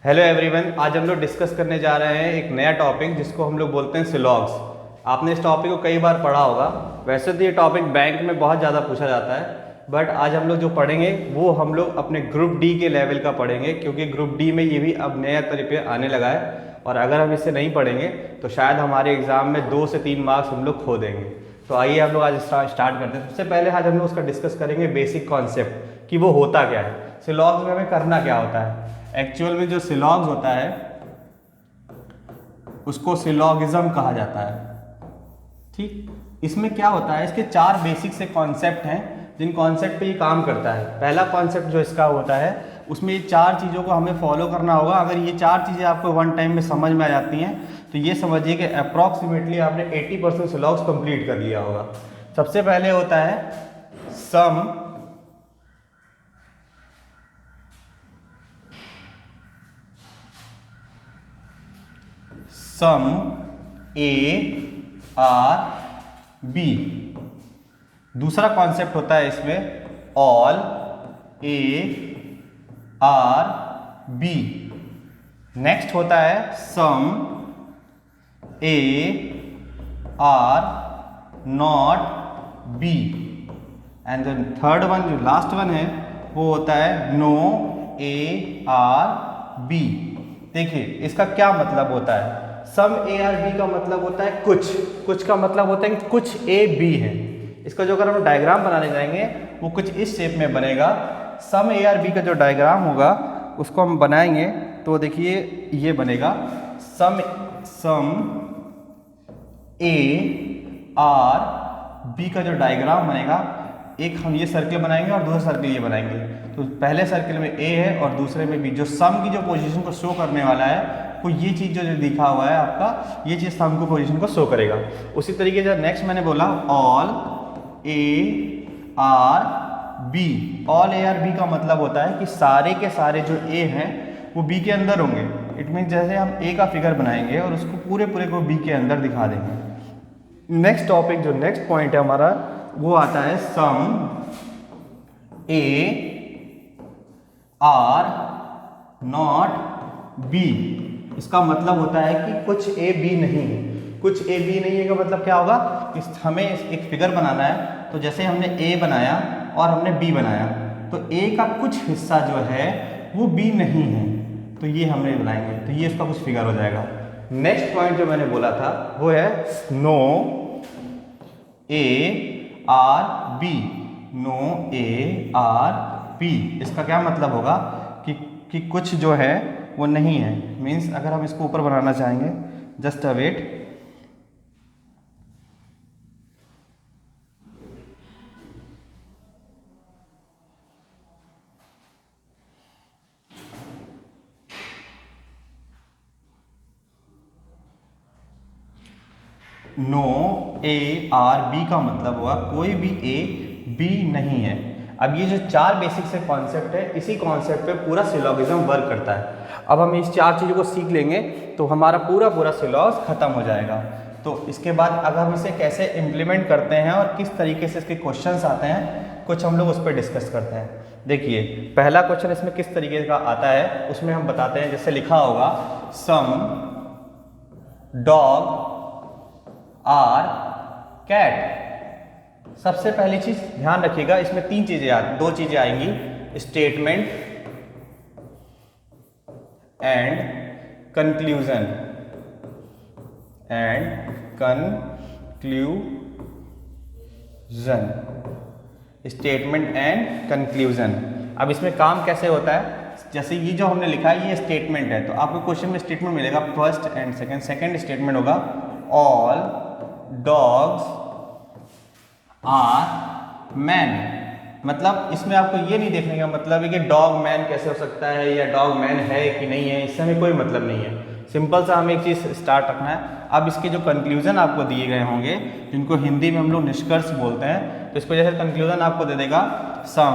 Hello everyone, आज हम लोग डिस्कस करने जा रहे हैं एक नया टॉपिक जिसको हम लोग बोलते हैं सिलॉग्स। आपने इस टॉपिक को कई बार पढ़ा होगा। वैसे तो ये टॉपिक बैंक में बहुत ज़्यादा पूछा जाता है, बट आज हम लोग जो पढ़ेंगे वो हम लोग अपने ग्रुप डी के लेवल का पढ़ेंगे, क्योंकि ग्रुप डी में ये भी अब नया तरीके आने लगा है। और अगर हम इसे नहीं पढ़ेंगे तो शायद हमारे एग्ज़ाम में 2 से 3 मार्क्स हम लोग खो देंगे। तो आइए हम लोग आज स्टार्ट करते हैं। सबसे पहले आज हम लोग उसका डिस्कस करेंगे बेसिक कॉन्सेप्ट कि वो होता क्या है, सिलॉग्स में हमें करना क्या होता है। एक्चुअल में जो सिलॉग्स होता है उसको सिलॉगिज्म कहा जाता है। ठीक, इसमें क्या होता है, इसके 4 बेसिक से कॉन्सेप्ट हैं जिन कॉन्सेप्ट पे ये काम करता है। पहला कॉन्सेप्ट जो इसका होता है उसमें ये 4 चीज़ों को हमें फॉलो करना होगा। अगर ये 4 चीज़ें आपको वन टाइम में समझ में आ जाती हैं तो ये समझिए कि अप्रॉक्सीमेटली आपने 80% सिलॉग्स कंप्लीट कर लिया होगा। सबसे पहले होता है some some A are B. दूसरा कॉन्सेप्ट होता है इसमें all A are B. Next होता है some A are not B. And जो थर्ड वन, जो लास्ट वन है, वो होता है नो ए आर बी। देखिए इसका क्या मतलब होता है। सम ए आर बी का मतलब होता है कुछ का मतलब होता है कि कुछ ए बी है। इसका जो अगर हम डायग्राम बनाने जाएंगे वो कुछ इस शेप में बनेगा। सम ए आर बी का जो डायग्राम होगा उसको हम बनाएंगे तो देखिए ये बनेगा सम ए आर बी का जो डायग्राम बनेगा, एक हम ये सर्किल बनाएंगे और दूसरा सर्किल ये बनाएंगे। तो पहले सर्किल में ए है और दूसरे में बी। जो सम की जो पोजीशन को शो करने वाला है वो ये चीज़ जो लिखा हुआ है आपका, ये चीज़ सम को पोजीशन को शो करेगा। उसी तरीके से नेक्स्ट मैंने बोला all A are B. All A are B का मतलब होता है कि सारे के सारे जो ए हैं वो बी के अंदर होंगे। इट मीन जैसे हम ए का फिगर बनाएंगे और उसको पूरे को बी के अंदर दिखा देंगे। नेक्स्ट टॉपिक, जो नेक्स्ट पॉइंट है हमारा, वो आता है some A are not B. इसका मतलब होता है कि कुछ ए बी नहीं है। कुछ ए बी नहीं है का मतलब क्या होगा कि हमें एक फिगर बनाना है। तो जैसे हमने ए बनाया और हमने बी बनाया तो ए का कुछ हिस्सा जो है वो बी नहीं है, तो ये हमने बनाएंगे तो ये इसका कुछ फिगर हो जाएगा। नेक्स्ट पॉइंट जो मैंने बोला था वो है no A are B. No A are B, इसका क्या मतलब होगा कि कुछ जो है वो नहीं है। मीन्स अगर हम इसको ऊपर बनाना चाहेंगे, just a wait, no A are B का मतलब हुआ कोई भी ए बी नहीं है। अब ये जो 4 बेसिक से कॉन्सेप्ट है, इसी कॉन्सेप्ट पे पूरा सिलॉगिज्म वर्क करता है। अब हम इस 4 चीज़ों को सीख लेंगे तो हमारा पूरा सिलॉग्स खत्म हो जाएगा। तो इसके बाद अगर हम इसे कैसे इम्प्लीमेंट करते हैं और किस तरीके से इसके क्वेश्चंस आते हैं, कुछ हम लोग उस पर डिस्कस करते हैं। देखिए पहला क्वेश्चन इसमें किस तरीके का आता है उसमें हम बताते हैं। जैसे लिखा होगा सम डॉग आर कैट। सबसे पहली चीज ध्यान रखिएगा, इसमें 2 चीजें आएंगी, statement and conclusion. Statement and conclusion. अब इसमें काम कैसे होता है, जैसे ये जो हमने लिखा है ये स्टेटमेंट है तो आपको क्वेश्चन में स्टेटमेंट मिलेगा फर्स्ट एंड सेकंड स्टेटमेंट होगा ऑल डॉग्स आर मैन। मतलब इसमें आपको ये नहीं देखने का मतलब है कि डॉग मैन कैसे हो सकता है या डॉग मैन है कि नहीं है, इससे हमें कोई मतलब नहीं है। सिंपल सा हमें एक चीज़ स्टार्ट रखना है। अब इसके जो कंक्लूजन आपको दिए गए होंगे, जिनको हिंदी में हम लोग निष्कर्ष बोलते हैं, तो इसको जैसे कंक्लूजन आपको दे देगा सम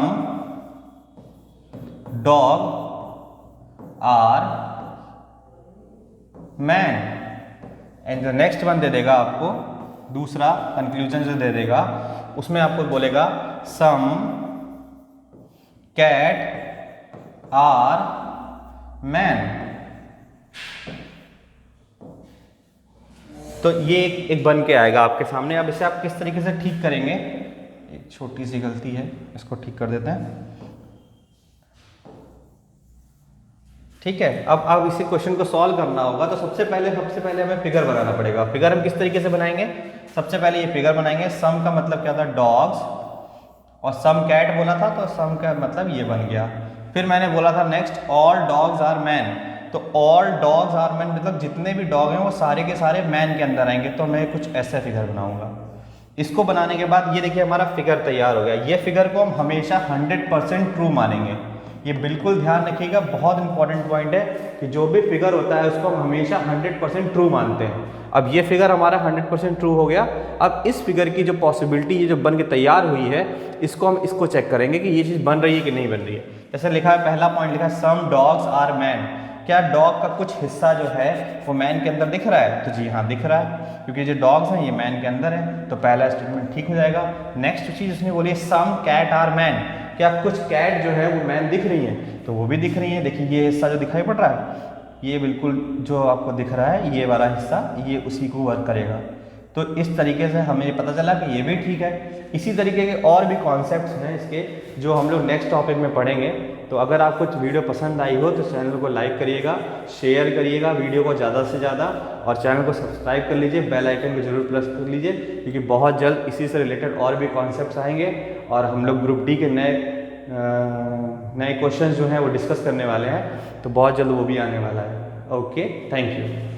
डॉग आर मैन, एंड जो नेक्स्ट वन दे देगा आपको दूसरा कंक्लूजन जो दे देगा उसमें आपको बोलेगा सम कैट आर मैन। तो ये एक बन के आएगा आपके सामने। अब इसे आप किस तरीके से ठीक करेंगे, एक छोटी सी गलती है, इसको ठीक कर देते हैं। ठीक है, अब इसी क्वेश्चन को सॉल्व करना होगा तो सबसे पहले हमें फिगर बनाना पड़ेगा। फिगर हम किस तरीके से बनाएंगे, सबसे पहले ये फिगर बनाएंगे। सम का मतलब क्या था, डॉग्स, और सम कैट बोला था तो सम का मतलब ये बन गया। फिर मैंने बोला था next all dogs are man, तो ऑल डॉग्स आर मैन मतलब जितने भी डॉग हैं वो सारे के सारे मैन के अंदर आएंगे। तो मैं कुछ ऐसा फिगर बनाऊंगा। इसको बनाने के बाद ये देखिए हमारा फिगर तैयार हो गया। ये फिगर को हम हमेशा 100% ट्रू मानेंगे। ये बिल्कुल ध्यान रखिएगा, बहुत इंपॉर्टेंट पॉइंट है कि जो भी फिगर होता है उसको हम हमेशा 100% ट्रू मानते हैं। अब ये फिगर हमारा 100% ट्रू हो गया। अब इस फिगर की जो पॉसिबिलिटी ये जो बन के तैयार हुई है, इसको चेक करेंगे कि ये चीज़ बन रही है कि नहीं बन रही है। जैसे लिखा है, पहला पॉइंट लिखा है सम डॉग्स आर मैन, क्या डॉग का कुछ हिस्सा जो है वो मैन के अंदर दिख रहा है, तो जी हाँ दिख रहा है, क्योंकि जो डॉग्स हैं ये मैन के अंदर है, तो पहला स्टेटमेंट ठीक हो जाएगा। नेक्स्ट चीज़ उसने बोली सम कैट आर मैन, क्या कुछ कैट जो है वो मैन दिख रही हैं, तो वो भी दिख रही हैं। देखिए ये हिस्सा जो दिखाई पड़ रहा है, ये बिल्कुल जो आपको दिख रहा है ये वाला हिस्सा, ये उसी को वर्क करेगा। तो इस तरीके से हमें पता चला कि ये भी ठीक है। इसी तरीके के और भी कॉन्सेप्ट्स हैं इसके, जो हम लोग नेक्स्ट टॉपिक में पढ़ेंगे। तो अगर आपको वीडियो पसंद आई हो तो चैनल को लाइक करिएगा, शेयर करिएगा वीडियो को ज़्यादा से ज़्यादा, और चैनल को सब्सक्राइब कर लीजिए, बेल आइकन को जरूर प्रेस कर लीजिए, क्योंकि बहुत जल्द इसी से रिलेटेड और भी कॉन्सेप्ट्स आएंगे और हम लोग ग्रुप डी के नए क्वेश्चन जो हैं वो डिस्कस करने वाले हैं, तो बहुत जल्द वो भी आने वाला है। Okay, thank you.